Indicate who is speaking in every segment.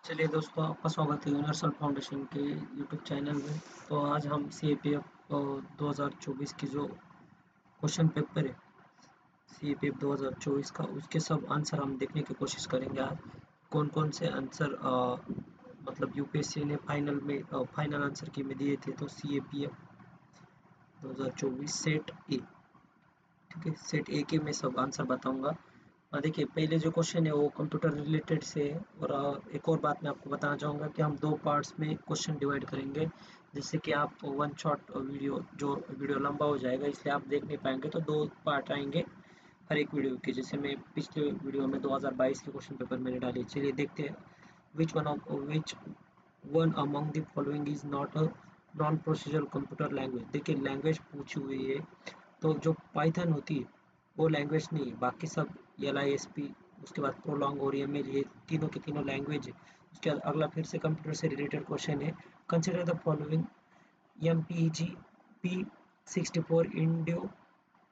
Speaker 1: चलिए दोस्तों, आपका स्वागत है यूनिवर्सल फाउंडेशन के यूट्यूब चैनल में। तो आज हम CAPF 2024 की जो क्वेश्चन पेपर है, CAPF 2024 का, उसके सब आंसर हम देखने की कोशिश करेंगे आज। कौन कौन से आंसर मतलब यूपीएससी ने फाइनल आंसर की में दिए थे। तो CAPF 2024 सेट ए, ठीक है, सेट ए के मैं सब आंसर बताऊंगा। देखिए, पहले जो क्वेश्चन है वो कंप्यूटर रिलेटेड से है। और एक और बात मैं आपको बताना चाहूँगा कि हम दो पार्ट्स में क्वेश्चन डिवाइड करेंगे, जिससे कि आप वन शॉट वीडियो, जो वीडियो लंबा हो जाएगा इसलिए आप देख नहीं पाएंगे, तो दो पार्ट आएंगे हर एक वीडियो के। जैसे मैं पिछले वीडियो में 2022 के क्वेश्चन पेपर मैंने डाले। चलिए देखते हैं। विच one among the following is not a non procedural computer language. देखिए, लैंग्वेज पूछी हुई है, तो जो पाइथन होती है वो लैंग्वेज नहीं है। बाकी सब LISP, उसके बाद प्रोलॉन्ग और ML, ये तीनों के तीनों लैंग्वेज है। उसके बाद अगला फिर से कंप्यूटर से रिलेटेड क्वेश्चन है। Consider the following MPEG P64 Indeo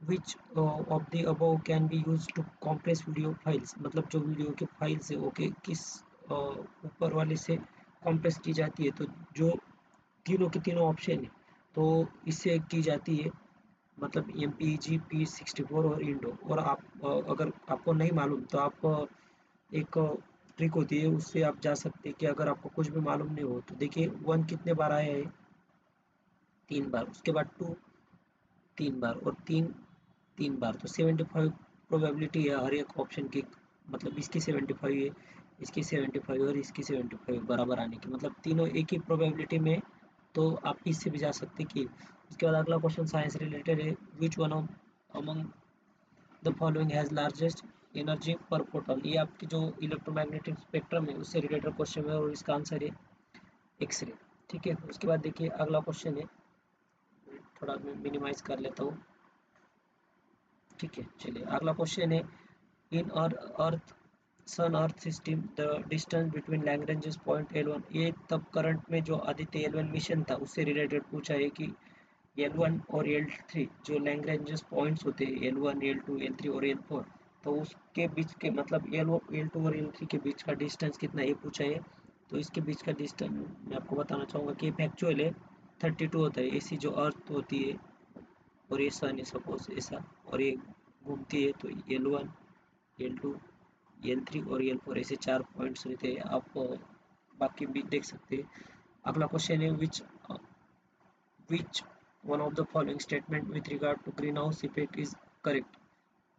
Speaker 1: which of the above can be use to compress video files. मतलब जो वीडियो के फाइल्स है ओके, किस ऊपर वाले से कॉम्प्रेस की जाती है। तो जो तीनों के तीनों ऑप्शन है, तो इससे की जाती है, मतलब MPEG P64 और इंडो। और आप अगर आपको नहीं मालूम तो आप एक ट्रिक होती है, उससे आप जा सकते हैं कि अगर आपको कुछ भी मालूम नहीं हो तो देखिए, वन कितने बार आया है, तीन बार। उसके बाद टू तीन बार, और तीन तीन बार, तो 75 प्रोबेबिलिटी है हर एक ऑप्शन की। मतलब इसकी 75 है, इसकी 75 और इसकी 75 बराबर आने की, मतलब तीनों एक ही प्रोबेबिलिटी में। तो आप इससे भी जा सकते कि। उसके बाद अगला क्वेश्चन साइंस रिलेटेड है। Which one of among the following has largest energy पर फोटॉन। ये आपकी जो इलेक्ट्रोमैग्नेटिक स्पेक्ट्रम है उससे रिलेटेड क्वेश्चन है, और इसका आंसर है एक्सरे। ठीक है, उसके बाद देखिए अगला क्वेश्चन है, थोड़ा मैं मिनिमाइज कर लेता हूँ। ठीक है, चलिए अगला क्वेश्चन है। इन और earth sun earth system the distance between Lagrange point L1। ये तब करंट में जो आदित्य L1 मिशन था उससे रिलेटेड पूछा है कि L1 और L3 जो लैग्रेंज पॉइंट्स होते हैं, L1 L2 L3 और L4, तो उसके बीच के, मतलब L2 और L3 के बीच का डिस्टेंस कितना, ये पूछा है। तो इसके बीच का डिस्टेंस मैं आपको बताना चाहूँगा कि फैक्चुअल है 32 होता है। ऐसी जो अर्थ होती है और ये सन है, सपोज ऐसा, और ये घूमती है, तो L1 L2 L3 और L4 ऐसे चार पॉइंट्स रहते हैं। आप बाकी भी देख सकते हैं। अगला क्वेश्चन है, which one of the following statement with regard to green house effect is correct.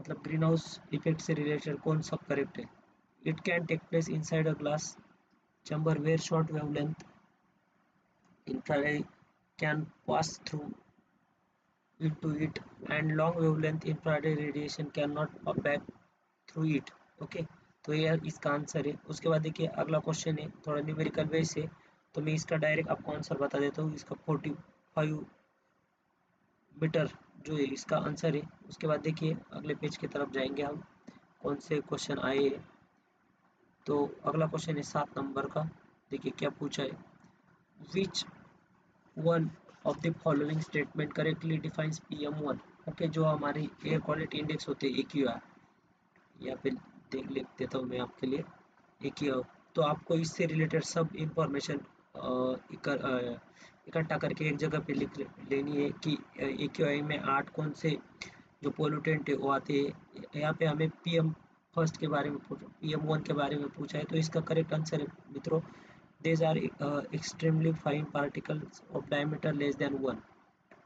Speaker 1: मतलब ग्रीन हाउस इफेक्ट से रिलेटेड कौन सा करेक्ट है। It can take place inside a glass chamber where short wavelength infrared can pass through into it, and long wavelength infrared radiation cannot back through it. Okay, तो ये इसका answer है। उसके बाद देखिए अगला क्वेश्चन है, थोड़ा न्यूमेरिकल वे से, तो मैं इसका डायरेक्ट आपको आंसर बता देता हूँ। इसका 45 मीटर जो है इसका आंसर है। उसके बाद देखिए अगले पेज की तरफ जाएंगे हम, कौन से क्वेश्चन आए हैं। तो अगला क्वेश्चन है 7 नंबर का। देखिए क्या पूछा है। Which one of the following statement correctly defines PM1। Okay, जो हमारी एयर क्वालिटी इंडेक्स होते हैं AQI, या फिर देख लिख देता हूँ मैं आपके लिए। एक ही तो आपको इससे रिलेटेड सब इंफॉर्मेशन इकट्ठा करके एक जगह पे लिख लेनी है कि AQI में 8 कौन से जो पोल्यूटेंट है वो आते हैं। यहाँ पे हमें PM1 के बारे में PM1 के बारे में पूछा है, तो इसका करेक्ट आंसर है मित्रों, these are extremely fine particles of diameter less than 1।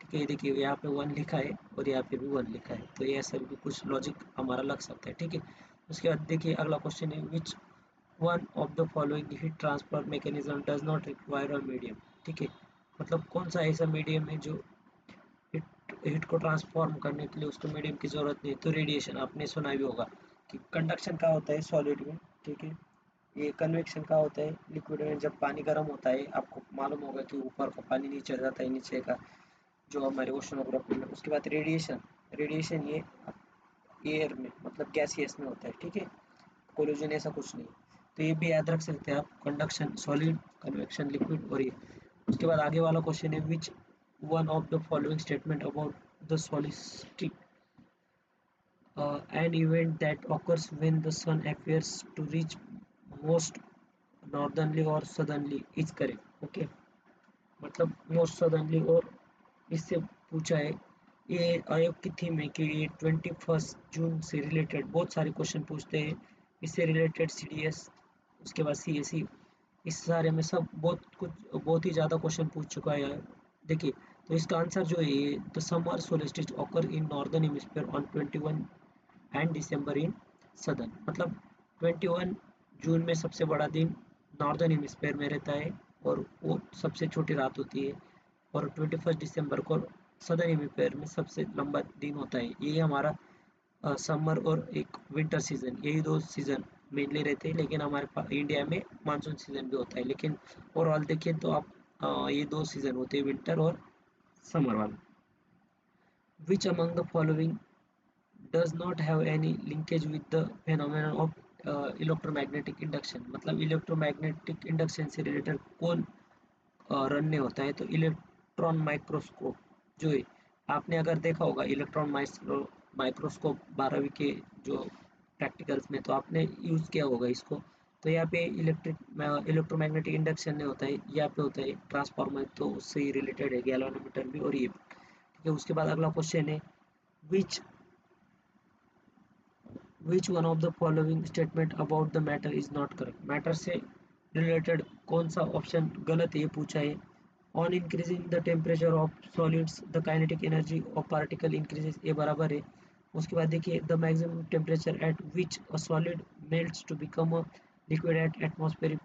Speaker 1: ठीक है, देखिए यहाँ पे 1 लिखा है और यहाँ पे भी 1 लिखा है, तो ये ऐसा भी कुछ लॉजिक हमारा लग सकता है। ठीक है, उसके बाद देखिए अगला क्वेश्चन है, which one of the following heat transfer mechanism does not require a medium. ठीक है, मतलब कौन सा ऐसा मीडियम है जो हीट को ट्रांसफॉर्म करने के लिए उसको मीडियम की जरूरत नहीं। तो रेडिएशन आपने सुना भी होगा कि कंडक्शन का होता है सॉलिड में। ठीक है, ये कन्वेक्शन का होता है लिक्विड में। जब पानी गर्म होता है, आपको मालूम होगा कि ऊपर का पानी नीचे जाता है, नीचे का जो हमारे ओशनोग्राफी में। उसके बाद रेडिएशन, रेडिएशन ये एयर में, मतलब गैसियस में होता है। ठीक है, कोलिजन ऐसा कुछ नहीं। तो ये भी याद रख सकते हैं आप, कंडक्शन सॉलिड, कन्वेक्शन लिक्विड, और ये। उसके बाद आगे वाला क्वेश्चन है, which one of the following statement about the solstice, an event that occurs when the sun appears to reach most नॉर्दर्नली और सदर्नली इज करेक्ट। ओके, मतलब मोस्ट सदर्नली और इससे पूछा है। ये आयोग की थीम है कि ये 21 जून से रिलेटेड बहुत सारे क्वेश्चन पूछते हैं। इससे रिलेटेड सीडीएस, उसके बाद सीएसई, इस सारे में सब बहुत ही ज़्यादा क्वेश्चन पूछ चुका है। देखिए, तो इसका आंसर जो है, the summer solstice occur in northern hemisphere on 21 and December in southern, मतलब 21 जून में सबसे बड़ा दिन नॉर्दर्न हेमिस्फीयर में रहता है और वो सबसे छोटी रात होती है, और 21 दिसंबर को सदर्न हेमिस्फीयर में सबसे लंबा दिन होता है। ये हमारा समर और एक विंटर सीजन, यही दो सीजन मेनली रहते हैं, लेकिन हमारे पास इंडिया में मानसून सीजन भी होता है, लेकिन ओवरऑल देखें तो आप ये दो सीजन होते हैं, विंटर और समर वाले। विच among the following does not have any linkage with the phenomenon of electromagnetic induction, मतलब इलेक्ट्रोमैग्नेटिक इंडक्शन से रिलेटेड कौन रन होता है? तो इलेक्ट्रॉन माइक्रोस्कोप जो है, आपने अगर देखा होगा इलेक्ट्रॉन माइक्रोस्कोप 12वीं के जो प्रैक्टिकल्स में, तो आपने यूज़ किया होगा इसको। तो यहाँ पे इलेक्ट्रोमैग्नेटिक इंडक्शन नहीं होता है, यहाँ पे होता है ट्रांसफार्मर, तो उससे ही रिलेटेड है गैल्वेनोमीटर भी और ये भी। ठीक है, उसके बाद अगला क्वेश्चन है, विच Which one of the following statement about the matter is not correct? मैटर से रिलेटेड कौन सा ऑप्शन गलत है, ये पूछा है। On increasing the temperature of solids the kinetic energy of particle increases, ये बराबर है। उसके बाद देखिए, the maximum temperature at which a solid melts to become a liquid at atmospheric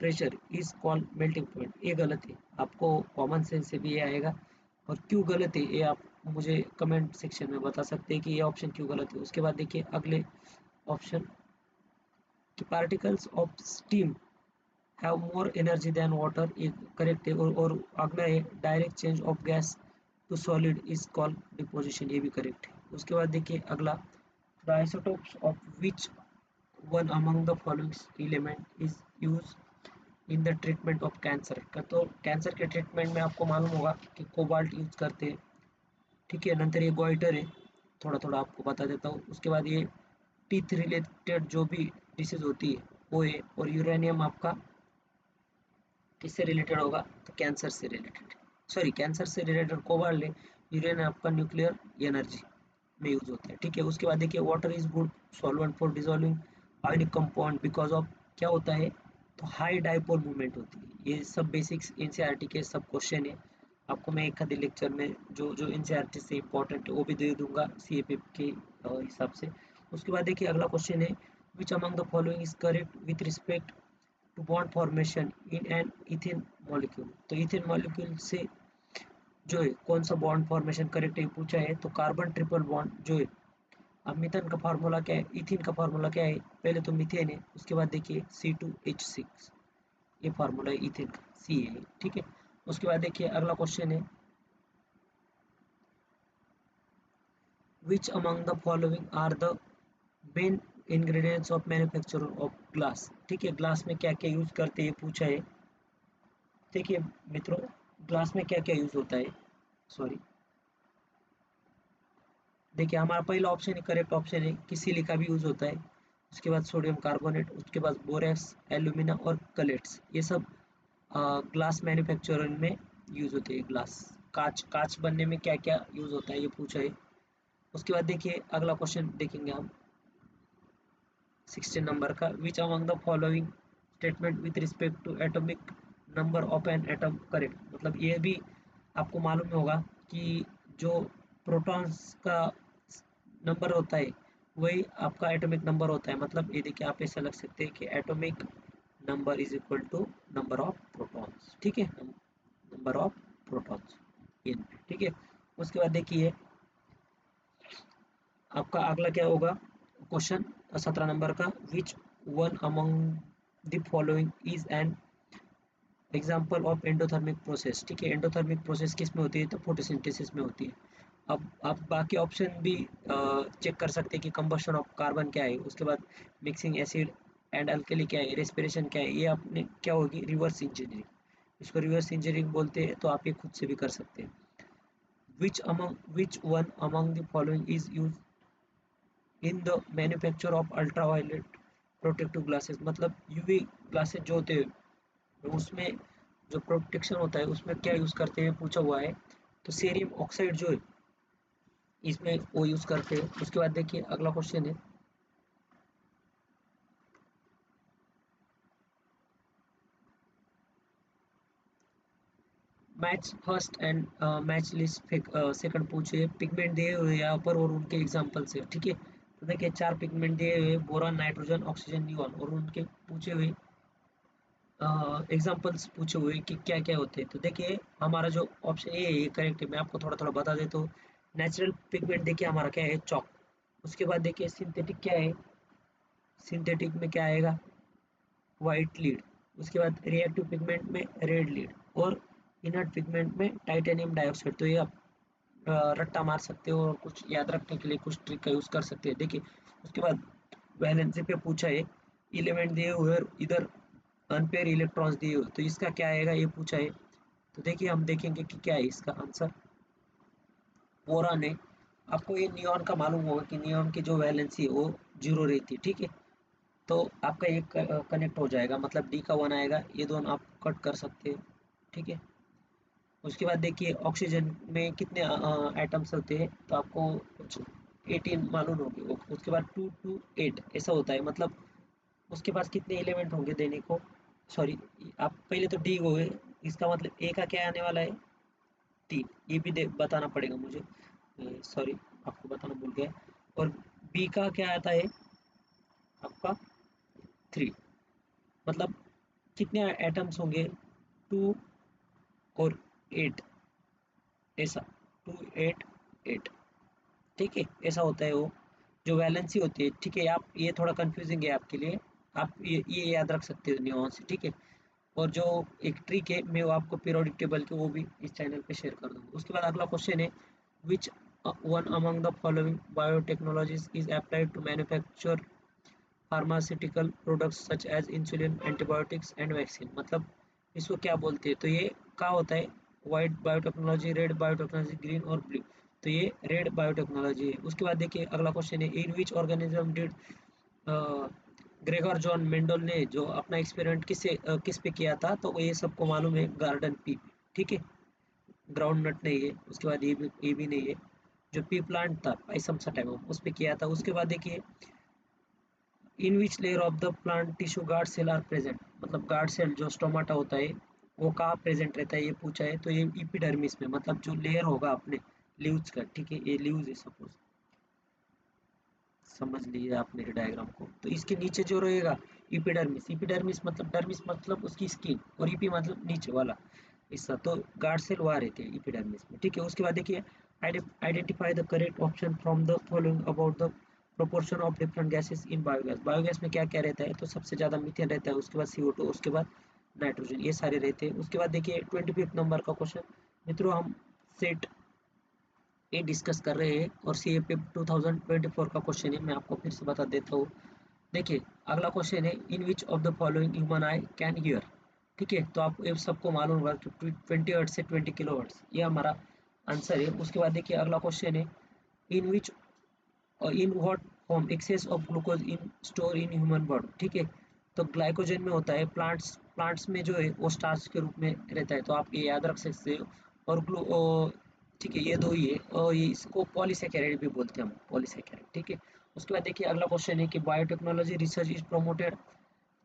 Speaker 1: pressure is called melting point, ये गलत है। आपको कॉमन सेंस से भी ये आएगा। और क्यों गलत है ये आप मुझे कमेंट सेक्शन में बता सकते हैं कि ये ऑप्शन क्यों गलत है। उसके बाद देखिए अगले ऑप्शन कि particles of steam have more energy than water, ये करेक्ट है। और अगला है, direct change of gas to solid is called deposition, ये भी करेक्ट है। उसके बाद देखिए अगला, the isotopes of which one among the following element is use in the treatment of cancer का। तो कैंसर के ट्रीटमेंट में आपको मालूम होगा कि कोबाल्ट यूज करते हैं। ठीक है, नंतर ये गोइटर है, थोड़ा थोड़ा आपको बता देता हूँ। उसके बाद ये टीथ रिलेटेड जो भी डिसीज होती है वो है। और यूरेनियम आपका किससे रिलेटेड होगा? तो कैंसर से रिलेटेड, सॉरी कैंसर से रिलेटेड कोबाल्ट है। यूरेनियम आपका न्यूक्लियर एनर्जी में यूज होता है। ठीक है, उसके बाद देखिए, water is good solvent for dissolving ionic compound because of, क्या होता है? तो हाई डाइपोल मूवमेंट होती है। ये सब बेसिक्स एनसीईआरटी के सब क्वेश्चन है। आपको मैं एक आधे लेक्चर में जो जो एनसीईआरटी से इंपॉर्टेंट है वो भी दे दूंगा सीएपी के हिसाब से। उसके बाद देखिए अगला क्वेश्चन है, which among the following is correct with respect to bond formation in an ethane molecule. तो इथेन मॉलिक्यूल से जो है कौन सा बॉन्ड फॉर्मेशन करेक्ट है पूछा है। तो कार्बन ट्रिपल बॉन्ड जो है, अब मीथेन का फार्मूला क्या है, इथिन का फार्मूला क्या है? पहले तो मीथेन है, उसके बाद देखिए C2H6, ये फार्मूला है इथेन का, सी है। ठीक है, उसके बाद देखिए अगला क्वेश्चन है, which among the following are the main ingredients of manufacture of glass. ठीक है, ग्लास में क्या क्या यूज करते हैं पूछा है। देखिए मित्रों, ग्लास में क्या क्या यूज होता है, सॉरी, देखिए हमारा पहला ऑप्शन ही करेक्ट ऑप्शन है कि सिलिका भी यूज होता है। उसके बाद सोडियम कार्बोनेट, उसके बाद बोरेक्स, एल्यूमिना और कलेट्स, ये सब ग्लास मैन्युफैक्चरिंग में यूज होते हैं। ग्लास, कांच, कांच बनने में क्या क्या यूज होता है ये पूछा है। उसके बाद देखिए अगला क्वेश्चन देखेंगे हम 16 नंबर का, which among the following statement with respect to atomic number of an atom correct, मतलब ये भी आपको मालूम होगा कि जो प्रोटॉन्स का नंबर होता है वही आपका एटॉमिक नंबर होता है। मतलब ये देखिए आप ऐसा लग सकते हैं कि atomic number is equal to number of protons. ठीक है, नंबर ऑफ प्रोटॉन्स इन, ठीक है। उसके बाद देखिए आपका अगला क्या होगा क्वेश्चन 17 नंबर का, विच one among the following is an example of endothermic process. ठीक है, एंडोथर्मिक प्रोसेस किस में होती है? तो फोटोसिंथेसिस में होती है। अब आप बाकी ऑप्शन भी चेक कर सकते हैं कि कंबशन ऑफ कार्बन क्या है, उसके बाद मिक्सिंग एसिड एंड अल्कली क्या है, रेस्पिरेशन क्या है। ये आपने क्या होगी? रिवर्स इंजीनियरिंग, इसको रिवर्स इंजीनियरिंग बोलते हैं, तो आप ये खुद से भी कर सकते हैं। विच one among the following is use in the manufacture of ultraviolet protective glasses मतलब यूवी ग्लासेस जो होते हैं उसमें जो प्रोटेक्शन होता है उसमें क्या यूज करते हैं पूछा हुआ है। तो सेरियम ऑक्साइड जो है इसमें वो यूज करते हैं। उसके बाद देखिए अगला क्वेश्चन है, match first and match list second पूछे, पिगमेंट दिए हुए यहाँ पर और उनके एग्जांपल से, ठीक है। तो देखिए 4 पिगमेंट दिए हुए, बोरान, नाइट्रोजन, ऑक्सीजन, नियॉन, और उनके पूछे हुए एग्जांपल्स पूछे हुए कि क्या क्या होते हैं। तो देखिए हमारा जो ऑप्शन ए है ये करेक्ट है। मैं आपको थोड़ा थोड़ा बता देता हूँ। नेचुरल पिगमेंट देखिए हमारा क्या है, चॉक। उसके बाद देखिए सिंथेटिक क्या है, सिंथेटिक में क्या आएगा, व्हाइट लीड। उसके बाद रिएक्टिव पिगमेंट में रेड लीड, और इनर्ट पिगमेंट में टाइटेनियम डाइऑक्साइड। तो ये आप रट्टा मार सकते हो और कुछ याद रखने के लिए कुछ ट्रिक का यूज कर सकते हैं। देखिए उसके बाद वैलेंसी पे पूछा है, एलिमेंट दिए हुए और इधर अनपेयर इलेक्ट्रॉन्स दिए हुए, तो इसका क्या आएगा ये पूछा है। तो देखिए हम देखेंगे कि क्या है इसका आंसर, बोरान है। आपको ये नियॉन का मालूम होगा कि नियॉन की जो वैलेंसी है वो जीरो रहती है, ठीक है। तो आपका ये कनेक्ट हो जाएगा, मतलब डी का वन आएगा, ये दोनों आप कट कर सकते हैं, ठीक है। उसके बाद देखिए ऑक्सीजन में कितने एटम्स होते हैं, तो आपको कुछ 18 मालूम होंगे। उसके बाद 2 to 8 ऐसा होता है, मतलब उसके पास कितने एलिमेंट होंगे देने को। सॉरी, आप पहले तो डी हो गए, इसका मतलब ए का क्या आने वाला है, 3। ये भी बताना पड़ेगा मुझे, सॉरी आपको बताना भूल गया। और बी का क्या आता है आपका 3, मतलब कितने एटम्स होंगे, 2 और 8, ऐसा 2 8 8, ठीक है। ऐसा होता है वो जो वैलेंसी होती है, ठीक है। आप ये थोड़ा कंफ्यूजिंग है आपके लिए, आप ये याद रख सकते हो न्यूऑन से, ठीक है। और जो एक ट्रिक है मैं वो आपको पीरियोडिक टेबल के वो भी इस चैनल पे शेयर कर दूंगा। उसके बाद अगला क्वेश्चन है, which one among the following biotechnologies is applied to manufacture pharmaceutical products such as insulin, antibiotics and vaccine, मतलब इसको क्या बोलते हैं। तो ये क्या होता है, white biotechnology, red biotechnology, green और ब्लू। तो ये रेड बायोटेक्नोलॉजी है। उसके बाद देखिए अगला क्वेश्चन है, in which organism did Gregor Johann Mendel ने जो अपना एक्सपेरिमेंट किस पे किया था, तो ये सबको मालूम है, गार्डन पी, ठीक है। ग्राउंड नट नहीं है। उसके बाद ये भी नहीं है। जो पी प्लांट था पाइसम सटाइवम उस पे किया था। उसके बाद देखिए in which layer of the plant tissue guard cell are present, मतलब गार्ड सेल जो स्टोमाटा होता है वो कहाँ प्रेजेंट रहता है ये पूछा है। तो ये इपिडर्मिस में, मतलब जो लेयर होगा अपने लीव्स का, ठीक है। ये लीव्स है सपोज, समझ लीजिए आप मेरे डायग्राम को। तो इसके नीचे जो रहेगा इपिडर्मिस, इपिडर्मिस मतलब डर्मिस मतलब उसकी स्किन, और ईपी मतलब नीचे वाला हिस्सा। तो गार्ड सेल वहाँ रहते हैं इपिडर्मिस में, ठीक है। उसके बाद देखिए identify the correct option from the following about the proportion of different gases in biogas. Biogas में क्या क्या रहता है, तो सबसे ज़्यादा मीथेन रहता है, उसके बाद CO2, उसके बाद नाइट्रोजन, ये सारे रहते हैं। उसके बाद देखिए 25 नंबर का क्वेश्चन, मित्रों हम सेट ये डिस्कस कर रहे हैं और CAP 2024 का क्वेश्चन है, मैं आपको फिर से बता देता हूँ। देखिए अगला क्वेश्चन है, in which of the following human eye can hear, ठीक है। तो आपको ये सबको मालूम होगा कि 20 हर्ट्ज से 20 किलो हर्ट्ज, ये हमारा आंसर है। उसके बाद देखिए अगला क्वेश्चन है, in which in what form excess of glucose in store in human body, ठीक है। तो ग्लाइकोजन में होता है, प्लांट्स में जो है वो स्टार्च के रूप में रहता है, तो आप ये याद रख सकते हो। और ठीक है, ये दो ही है, और ये इसको पॉलीसेकेराइड भी बोलते हैं हम, पॉलीसेकेराइड, ठीक है। उसके बाद देखिए अगला क्वेश्चन है कि biotechnology research is promoted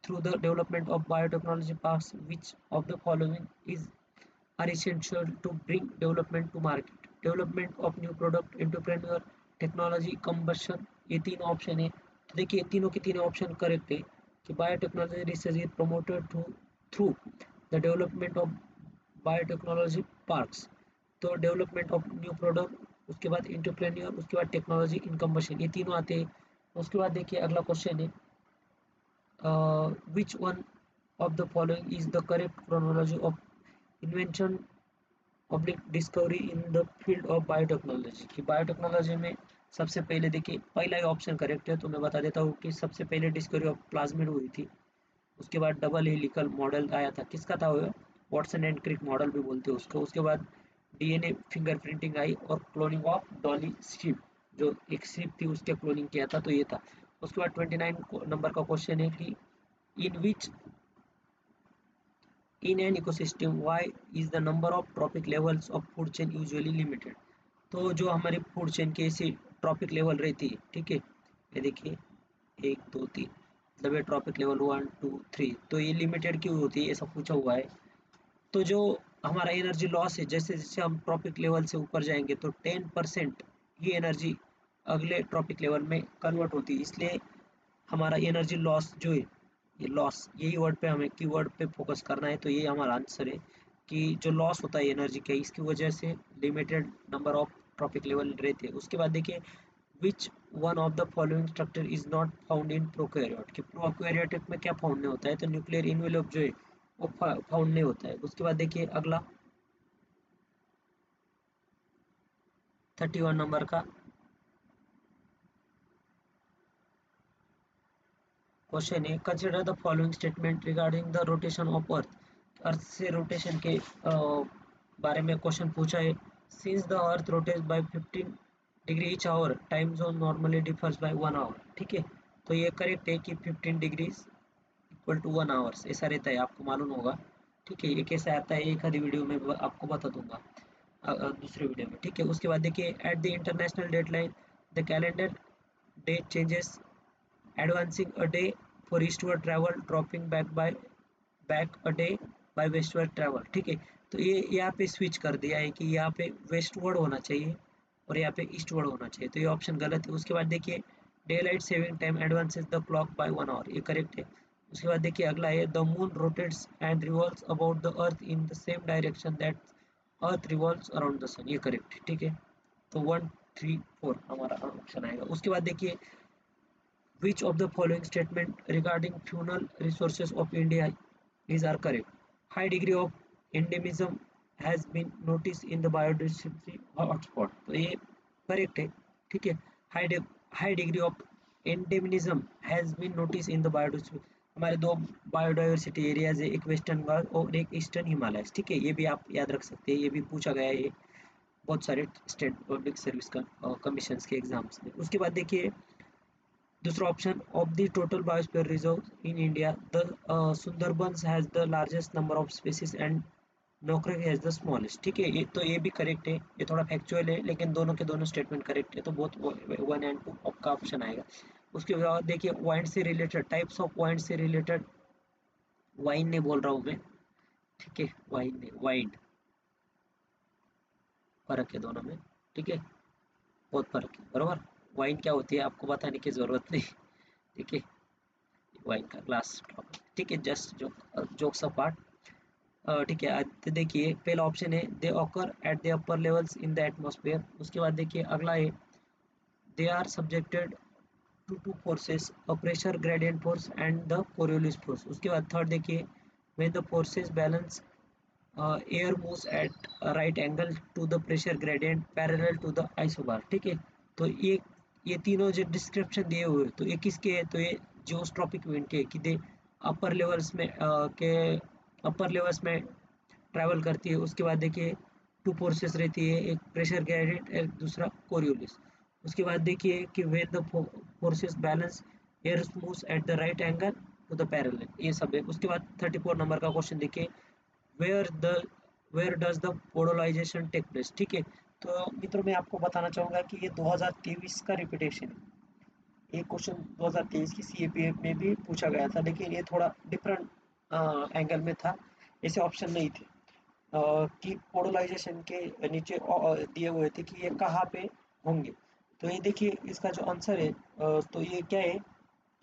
Speaker 1: through the development of biotechnology parks, which of the following is are essential to bring development to market, development of new product, entrepreneur, technology, combustion, ये तीन ऑप्शन है। तो देखिए तीनों के तीनों ऑप्शन करेक्ट है कि biotechnology research is promoted through the development of biotechnology parks, तो डेवलपमेंट ऑफ न्यू प्रोडक्ट, उसके बाद इंटरप्रेन्योर, उसके बाद टेक्नोलॉजी इन कंबशन, ये तीनों आते हैं। उसके बाद देखिए अगला क्वेश्चन है, which one of the following is the correct chronology of invention public discovery in the field of biotechnology, कि बायोटेक्नोलॉजी में सबसे पहले देखिए पहला ही ऑप्शन करेक्ट है, तो मैं बता देता हूँ कि सबसे पहले डिस्कवरी ऑफ प्लाज्मिड हुई थी। उसके बाद डबल हेलिकल मॉडल आया था, किसका था वो, वॉटसन एंड क्रिक मॉडल भी बोलते हैं उसको। उसके बाद DNA फिंगरप्रिंटिंग आई और क्लोनिंग ऑफ डॉली शिप, जो एक शिप थी उसके क्लोनिंग किया था, तो ये था। उसके बाद 29 नंबर का क्वेश्चन है कि in which in an ecosystem why is the number of trophic levels of food chain usually limited. तो जो हमारी फूड चेन की ऐसी ट्रॉपिक लेवल रहती है, ठीक है, ये देखिए 1 2 3, मतलब ये ट्रॉपिक लेवल 1 2 3, तो ये लिमिटेड क्यों होती है, ऐसा पूछा हुआ है। तो जो हमारा एनर्जी लॉस है, जैसे जैसे हम ट्रॉपिक लेवल से ऊपर जाएंगे तो 10% ये एनर्जी अगले ट्रॉपिक लेवल में कन्वर्ट होती है, इसलिए हमारा एनर्जी लॉस जो है, ये लॉस, यही वर्ड पे हमें कीवर्ड पे फोकस करना है। तो ये हमारा आंसर है कि जो लॉस होता है एनर्जी का, इसकी वजह से limited number of trophic level रहते हैं। उसके बाद देखिए विच one of the following structure is not found in prokaryote, कि प्रोकैरियोटिक में क्या फाउंड नहीं होता है, तो न्यूक्लियर इन्वेलप जो है वो फाउंड नहीं होता है। उसके बाद देखिए अगला 31 नंबर का क्वेश्चन है consider the following statement regarding the rotation of earth. Earth से रोटेशन के बारे में क्वेश्चन पूछा है। Since the earth rotates by 15 degree each hour, time zone normally differs by 1 hour, ठीक है। तो ये करेक्ट है कि 15 डिग्री इक्वल टू 1 आवर्स ऐसा रहता है, आपको मालूम होगा, ठीक है। ये कैसे आता है एक आधी वीडियो में आपको बता दूंगा, दूसरे वीडियो में, ठीक है। उसके बाद देखिए at the international deadline the calendar date changes advancing a day for eastward travel, dropping back a day by westward travel, ठीक है। तो ये यहाँ पे स्विच कर दिया है कि यहाँ पे वेस्टवर्ड होना चाहिए और यहाँ पे ईस्टवर्ड होना चाहिए, तो ये ऑप्शन गलत है। उसके बाद देखिए daylight saving time advances the clock by 1 hour, ये करेक्ट है। उसके बाद देखिए अगला है the moon rotates and revolves about the earth in the same direction that earth revolves around the sun, ये करेक्ट है, ठीक है। तो 1 3 4 हमारा ऑप्शन आएगा। उसके बाद देखिए which of the following statement regarding fuel resources of India is are correct? High degree of endemism has been noticed in the biodiversity hotspot. तो ये करेक्ट है, ठीक है। High degree of endemism has been notice in the biodiversity, हमारे दो biodiversity areas है, एक western घाट और एक ईस्टर्न हिमालय, ठीक है। ये भी आप याद रख सकते हैं, ये भी पूछा गया है बहुत सारे स्टेट पब्लिक सर्विस कमीशन के एग्जाम्स में। उसके बाद देखिए दूसरा option of the total biosphere reserve in India the Sundarbans has the largest number of species and नौकरी हैज द स्मॉलेस्ट, ठीक है। ये तो ये भी करेक्ट है, ये थोड़ा फैक्चुअल है लेकिन दोनों के दोनों स्टेटमेंट करेक्ट है, तो बहुत 1 and 2 आपका ऑप्शन आएगा। उसके बाद देखिए वाइन से रिलेटेड टाइप्स ऑफ वाइन से रिलेटेड, वाइन नहीं बोल रहा हूँ मैं, ठीक है, वाइन नहीं, वाइन, फर्क है दोनों में, ठीक है, बहुत फर्क है, बरोबर। वाइन क्या होती है आपको बताने की जरूरत नहीं, ठीक है, वाइन का ग्लास, ठीक है, जस्ट जोक्स अपार्ट, ठीक है। तो देखिए पहला ऑप्शन है they occur at the upper levels in the atmosphere. उसके बाद देखिए अगला है they are subjected to two forces, a pressure gradient force and the Coriolis force. उसके बाद थर्ड देखिए when the forces balance air moves at right angle to the pressure gradient parallel to the isobar, ठीक है। तो ये तीनों जो description दिए हुए तो ये किसके है, तो ये जियोस्ट्रॉपिक विंड के, कि दे अपर लेवल्स में के अपर लेवल्स में ट्रैवल करती है। उसके बाद देखिए टू फोर्सेस रहती है, एक प्रेशर ग्रेडियंट एक दूसरा कोरियोलिस। उसके बाद देखिए कि when the forces balance air moves at the right angle to the parallel, ये सब है। उसके बाद 34 नंबर का क्वेश्चन देखिए where the where does the polarization take place, ठीक है। तो मित्रों मैं आपको बताना चाहूंगा कि ये 2023 का रिपीटेशन है, ये क्वेश्चन 2023 की सीएपीएफ में भी पूछा गया था, लेकिन ये थोड़ा डिफरेंट एंगल में था, ऐसे ऑप्शन नहीं थे कि पोलराइजेशन के नीचे दिए हुए थे कि ये कहाँ पे होंगे। तो ये देखिए इसका जो आंसर है तो ये क्या है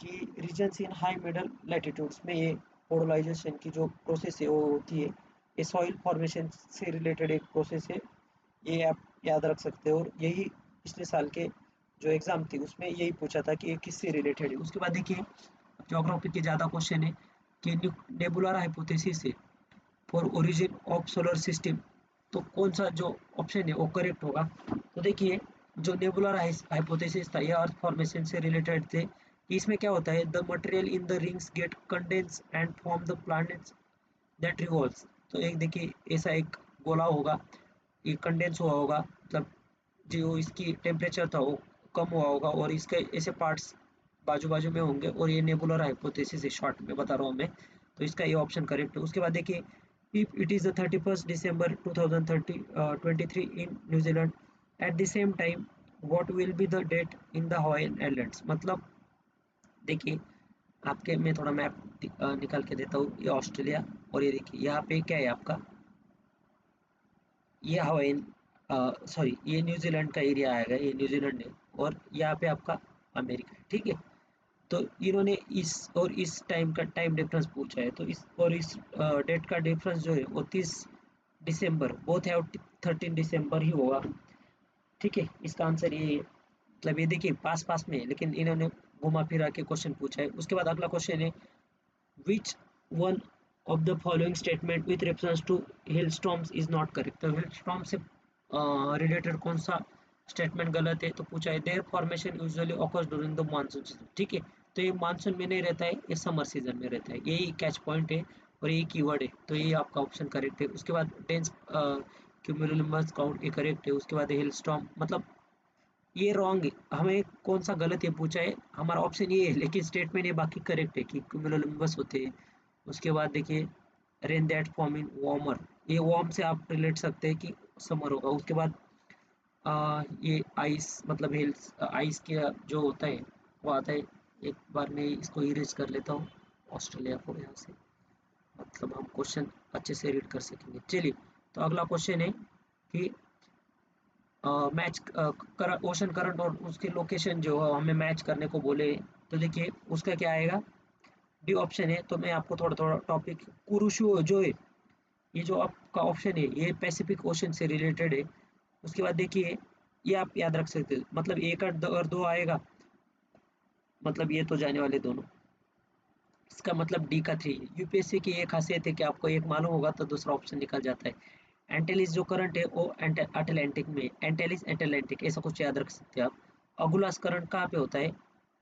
Speaker 1: कि regions in high middle latitudes में ये पोलराइजेशन की जो प्रोसेस है वो होती है। ये सॉइल फॉर्मेशन से रिलेटेड एक प्रोसेस है, ये आप याद रख सकते हो। और यही पिछले साल के जो एग्जाम थी उसमें यही पूछा था कि ये किससे रिलेटेड है। उसके बाद देखिए ज्योग्राफी के ज़्यादा क्वेश्चन है कि नेबुलर हाइपोथेसिस है for origin of solar system, तो कौन सा जो ऑप्शन है वो करेक्ट होगा। तो देखिए जो नेबुलर हाइपोथेसिस था ये अर्थ फॉर्मेशन से रिलेटेड थे। इसमें क्या होता है the material in the rings get condense and form the planets that revolves. तो एक देखिए ऐसा एक गोला होगा, ये कंडेंस हुआ होगा, मतलब जो इसकी टेम्परेचर था वो कम हुआ होगा और इसके ऐसे पार्ट्स बाजू बाजू में होंगे और ये नेबुलर हाइपोथेसिस है, शॉर्ट में बता रहा हूँ मैं। तो इसका ये ऑप्शन करेक्ट है। उसके बाद देखिए, if it is the 31st December 2023 in New Zealand at the same time what will be the date in the Hawaiian islands. मतलब देखिए, आपके मैं थोड़ा मैप निकाल के देता हूँ। ये ऑस्ट्रेलिया और ये देखिए यहाँ पे क्या है आपका, ये हवाईन सॉरी ये न्यूजीलैंड का एरिया आएगा, ये न्यूजीलैंड है, और यहाँ पे आपका अमेरिका है, ठीक है। तो इन्होंने इस और इस टाइम का टाइम डिफरेंस पूछा है, तो इस और इस डेट का डिफरेंस जो है वो 30 दिसंबर, बोथ हैव 13 दिसंबर ही होगा, ठीक है। इसका आंसर ये है। मतलब ये देखिए पास पास में है, लेकिन इन्होंने घुमा फिरा के क्वेश्चन पूछा है। उसके बाद अगला क्वेश्चन है, which one of the following statement with reference to hailstorms is not correct। तो hailstorm से रिलेटेड कौन सा स्टेटमेंट गलत है, तो पूछा है there formation usually occurs during the monsoon season, ठीक है। तो ये मानसून में नहीं रहता है, ये समर सीजन में रहता है, यही कैच पॉइंट है और यही कीवर्ड है, तो ये आपका ऑप्शन करेक्ट है। उसके बाद डेंस क्यूमुलुनिम्बस क्लाउड ये करेक्ट है। उसके बाद हिल स्टॉर्म, मतलब ये रॉन्ग है, हमें कौन सा गलत है पूछा है, हमारा ऑप्शन ये है, लेकिन स्टेटमेंट ये बाकी करेक्ट है कि क्यूमुलुनिम्बस होते हैं। उसके बाद देखिए rain that form in warmer, ये वार्म से आप रिलेट सकते हैं कि समर होगा। उसके बाद ये आइस, मतलब हिल्स आइस के जो होता है वो आता है। एक बार मैं इसको इरेज कर लेता हूँ, ऑस्ट्रेलिया को यहाँ से, मतलब हम क्वेश्चन अच्छे से रीड कर सकेंगे। चलिए, तो अगला क्वेश्चन है कि मैच ओशन करंट और उसकी लोकेशन जो है हमें मैच करने को बोले। तो देखिए उसका क्या आएगा, डी ऑप्शन है। तो मैं आपको थोड़ा थोड़ा टॉपिक, कुरुशु जो है, ये जो आपका ऑप्शन है ये पैसिफिक ओशन से रिलेटेड है। उसके बाद देखिए, ये आप याद रख सकते हो, मतलब एक और दो आएगा, मतलब ये तो जाने वाले दोनों, इसका मतलब डी का 3। यूपीएससी की ये खासियत है कि आपको एक मालूम होगा तो दूसरा ऑप्शन निकल जाता है। एंटेलिस जो करंट है वो अटलांटिक में, एंटेलिस अटलांटिक, ऐसा कुछ याद रख सकते हैं आप। अगुलास करंट कहाँ पे होता है,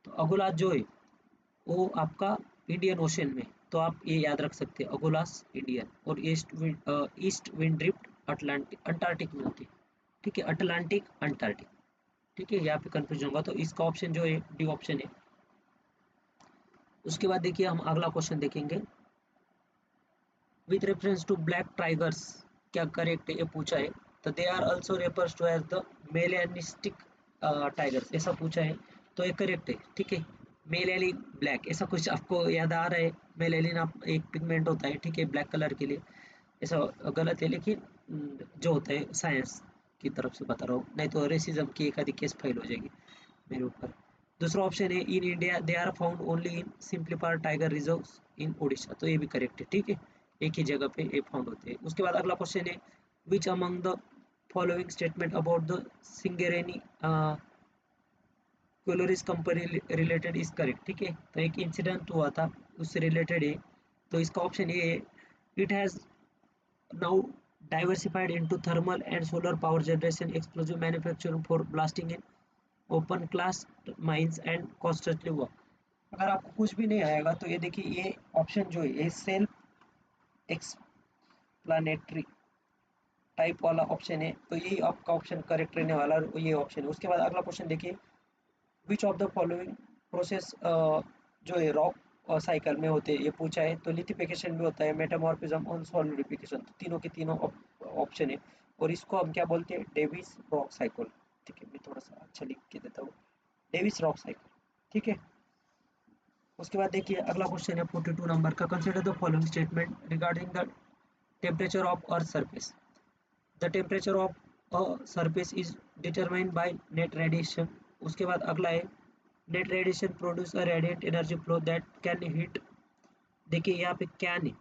Speaker 1: तो अगुलास जो है वो आपका इंडियन ओशन में, तो आप ये याद रख सकते हैं अगुलास इंडियन। और east wind drift Atlantic Antarctic में होती है, ठीक है, अटलांटिक अंटार्कटिक, ठीक है। यहाँ पे कंफ्यूजन होगा, तो इसका ऑप्शन जो है डी ऑप्शन है। उसके बाद देखिए हम अगला क्वेश्चन देखेंगे, with reference to black tigers क्या करेक्ट है, ये पूछा है। तो they are also refers to as the melanistic tigers, ऐसा पूछा है, तो ये करेक्ट है, ठीक है। मेलेलिन ब्लैक, ऐसा कुछ आपको याद आ रहा है, मेलेलिन आप एक पिगमेंट होता है, ठीक है, ब्लैक कलर के लिए, ऐसा गलत है, लेकिन जो होता है साइंस की तरफ से बता रहा हूँ, नहीं तो रेसिज्म की एक आधी केस फाइल हो जाएगी मेरे ऊपर। दूसरा ऑप्शन है, in India they are found only in Similipal tiger reserve in Odisha, तो ये भी करेक्ट है, ठीक है, एक ही जगह पे ये फाउंड होते हैं। उसके बाद अगला क्वेश्चन है, which among the following statement about the Singareni collieries company related is correct, ठीक है। तो एक इंसिडेंट हुआ था उससे रिलेटेड है, तो इसका ऑप्शन ये है, it has now diversified into thermal and solar power generation, explosive manufacturing for blasting in open cast mines and constantly work। अगर आपको कुछ भी नहीं आएगा तो ये देखिए, ये ऑप्शन जो है ये सेल्फ एक्सप्लानेटरी टाइप वाला ऑप्शन है, तो यही आपका ऑप्शन करेक्ट रहने वाला है, ये ऑप्शन है। उसके बाद अगला क्वेश्चन देखिए, विच ऑफ द फॉलोइंग प्रोसेस जो है रॉक साइकिल में होते हैं, ये पूछा है। तो लिथिफिकेशन भी होता है, मेटामॉर्फिज्म और सॉलिडिफिकेशन, तो तीनों के तीनों ऑप्शन है, और इसको हम क्या बोलते हैं, डेविस रॉक साइकिल, ठीक है। मैं थोड़ा सा अच्छा लिख के देता हूँ, डेविस रॉक साइकिल, ठीक है। उसके बाद देखिए अगला क्वेश्चन है 42 नंबर का, consider the following statement regarding the temperature of earth surface. The temperature of surface is determined by net radiation. उसके बाद अगला है, net radiation produce a radiant energy flow that can heat. देखिए यहाँ पे can है,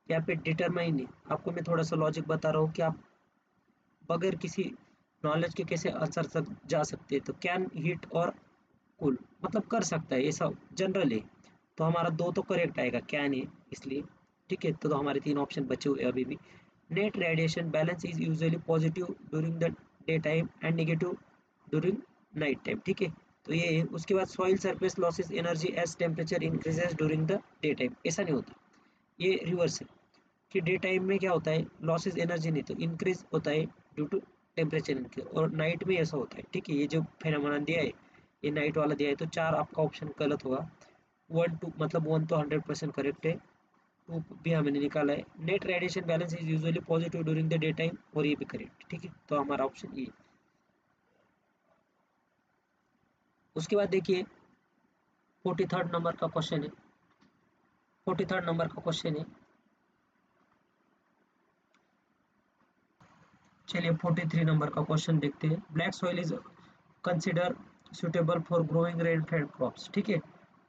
Speaker 1: यहाँ पे डिटरमाइन है, आपको मैं थोड़ा सा लॉजिक बता रहा हूँ कि आप बगैर किसी नॉलेज के कैसे आंसर तक जा सकते हैं। तो कैन हीट और कूल, मतलब कर सकता है, ये सब जनरल है, तो हमारा दो तो करेक्ट आएगा, कैन है इसलिए, ठीक है। तो हमारे तीन ऑप्शन बचे हुए अभी भी। Net radiation balance is usually positive during the day time and negative during night time, ठीक है। तो ये है। उसके बाद soil surface losses energy as temperature increases during the day time, ऐसा नहीं होता, ये रिवर्स है कि डे टाइम में क्या होता है, लॉसेस एनर्जी नहीं तो इंक्रीज होता है ड्यू टू टेम्परेचर इंक्रीज, और नाइट में ऐसा होता है, ठीक है। ये जो फेनोमेनन दिया है ये नाइट वाला दिया है, तो 4 आपका ऑप्शन गलत होगा। 1 2 मतलब 1 तो 100% करेक्ट है, 2 भी हमने निकाला है। Net radiation balance is usually positive during the day time, और ये भी करेक्ट, ठीक है, तो हमारा ऑप्शन ये। उसके बाद देखिए 43rd नंबर का क्वेश्चन है। 43rd नंबर का क्वेश्चन है, चलिए 43 नंबर का क्वेश्चन देखते हैं। Black soil is consider suitable for growing rain fade crops, ठीक है।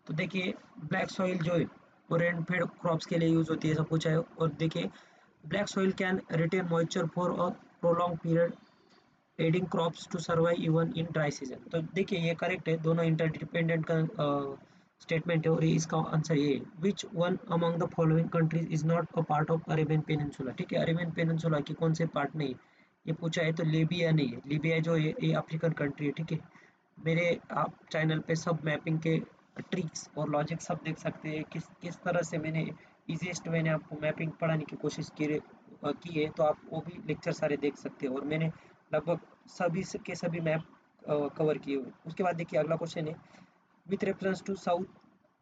Speaker 1: तो देखिए ब्लैक सॉइल जो है वो रेन फेड क्रॉप्स के लिए यूज होती है, सब पूछा है। और देखिए black soil can retain moisture for a prolong period, aiding crops to survive even in dry season. तो देखिए ये करेक्ट है, दोनों इंटरडिपेंडेंट का स्टेटमेंट है, और इसका आंसर ये है। Which one among the following countries is not a part of Arabian peninsula, ठीक है, अरेबियन पेनिनसुला की कौन से पार्ट नहीं है, ये पूछा है। तो लीबिया नहीं है, लीबिया जो है ये अफ्रीकन कंट्री है, ठीक है। मेरे आप चैनल पे सब मैपिंग के ट्रिक्स और लॉजिक सब देख सकते हैं, किस किस तरह से मैंने इजीएस्ट वे ने आपको मैपिंग पढ़ाने की कोशिश की है, तो आप वो भी लेक्चर सारे देख सकते हैं। और मैंने लगभग सभी के सभी मैप कवर किए हुए। उसके बाद देखिए अगला क्वेश्चन है, with reference to south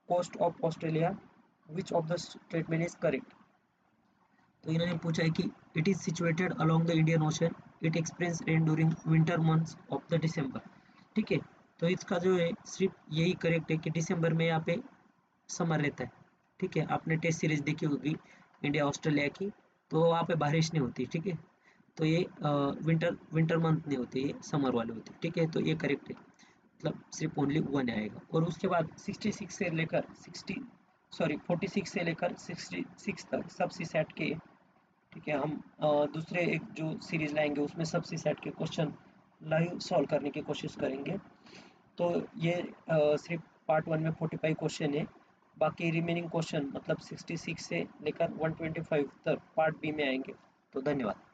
Speaker 1: coast of Australia which of the statement is correct. तो इन्होंने पूछा है कि it is situated along the Indian ocean, it experience rain during winter months of the December, ठीक है। तो इसका जो है सिर्फ यही करेक्ट है कि दिसंबर में यहाँ पे समर रहता है, ठीक है। आपने टेस्ट सीरीज देखी होगी इंडिया ऑस्ट्रेलिया की, तो वहाँ पे बारिश नहीं होती, ठीक है। तो ये विंटर विंटर मंथ नहीं होते, ये समर वाले होते, ठीक है। तो ये करेक्ट है, मतलब सिर्फ ओनली वन आएगा। और उसके बाद 66 से लेकर 46 से लेकर 66 तक सब सी सेट के, ठीक है। हम दूसरे एक जो सीरीज लाएंगे उसमें सब सी सेट के क्वेश्चन लाइव सॉल्व करने की कोशिश करेंगे। तो ये सिर्फ पार्ट 1 में 45 क्वेश्चन है, बाकी रिमेनिंग क्वेश्चन मतलब 66 से लेकर 125 तक पार्ट बी में आएंगे। तो धन्यवाद।